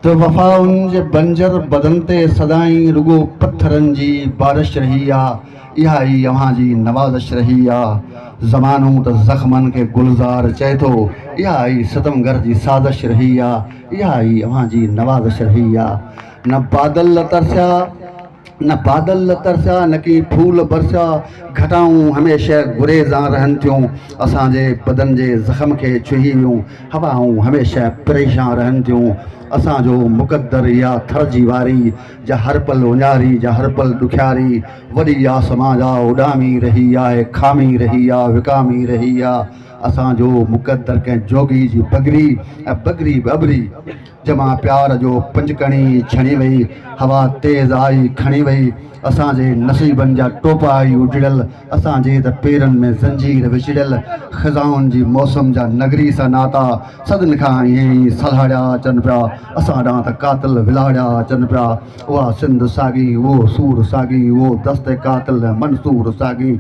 तो वफ़ाउनि जे बंजर बदन ते सदाईं रुगो पत्थरनि जी बारिश रही आहे। इहा ई अव्हां जी नवाज़श रही आहे। ज़मानो त ज़ख़्मनि खे गुलज़ार चए थो, इहा ई सितमगर जी साज़िश रही आहे। इहा ई अव्हां जी नवाज़श रही आहे। न बादल तरसिया, न बादल तरसिया, न की फूल बरसिया। घटाऊं हमेशह गुरेज़ां रहनि थियूं, असांजे बदन जे ज़ख़्म खे छुही वियूं। हवाऊं हमेशह परेशान रहनि थियूं। असांजो मुक़द्दर या थर जी वारी जा हर पल उञारी, जा हर पल ॾुखियारी। वॾी आसमां जा उॾामी रही आहे, खामी रही आहे, विकामी रही आहे। असांजो मुक़द्दर कंहिं जोगी जी बगरी ऐं बगरी बबरी जमा प्यार जो पंजकणी छणी वई। हवा तेज़ आई खणी वई, असांजे नसीबनि जा टोपा आई उजड़ियल। असांजे त पेरनि में ज़ंजीर विछड़ियल। ख़िज़ाउनि जी मौसम जा नगरी सां नाता सदिन खां ईअं ई सलहाड़िया अचनि पिया। असां ॾांहुं त कातिल विलाड़िया अचनि पिया। उहा सिंध साॻी, उहो सूर साॻी, उहो दस्ते कातिल मंसूर साॻी,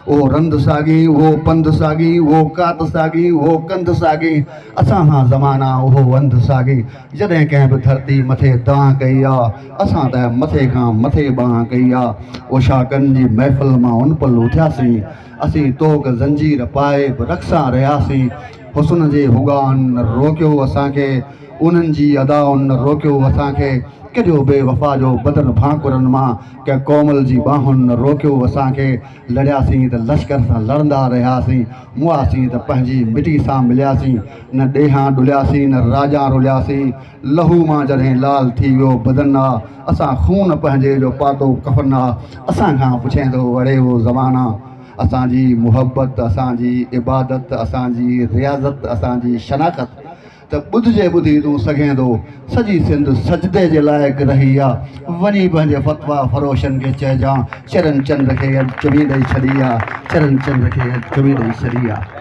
उहो रंद साॻी, उहो पंध साॻी, उहो कात साॻी, उहो कंध साॻी। असां खां ज़माना उहो वंध साॻी। जॾहिं कंहिं बि धरती मथे दांह कई आहे, असां त मथे खां मथे बांह कई आहे। उशाकनि जी महफ़िल मां उन पल उथियासीं, असीं तोक ज़ंजीर पाए बि रक़्सां रहियासीं। हुस्न जे हुगान रोकियो असांखे, उन्हनि जी अदाउनि रोकियो असांखे। केॾो बेवफ़ा जो बदन भाकुरनि मां कंहिं कोमल जी बाहुनि रोकियो असांखे। लड़ियासीं त लश्कर सां लड़ंदा रहियासीं, मुआसीं त पंहिंजी मिटी सां मिलियासीं। न ॾेहां डुलियासीं, न राजा रुलियासीं। लहू मां जॾहिं लाल थी वियो बदन आहे, असां खून पंहिंजे जो पातो कफ़न आहे। असांखां पुछे थो वड़े उहो ज़माना। असांजी मुहबत, असांजी इबादत, असांजी रियाज़त, असांजी शनाख़त त ॿुधजे ॿुधी तूं सघें थो सॼी सिंध सजदे जे लाइक़ु रही आहे। वञी पंहिंजे फ़तवा फ़रोशनि खे चइजांइ, चरन चंद्र खे चुमी ॾेई छॾी आहे, चरन चंद्र खे चुमी ॾेई छॾी आहे।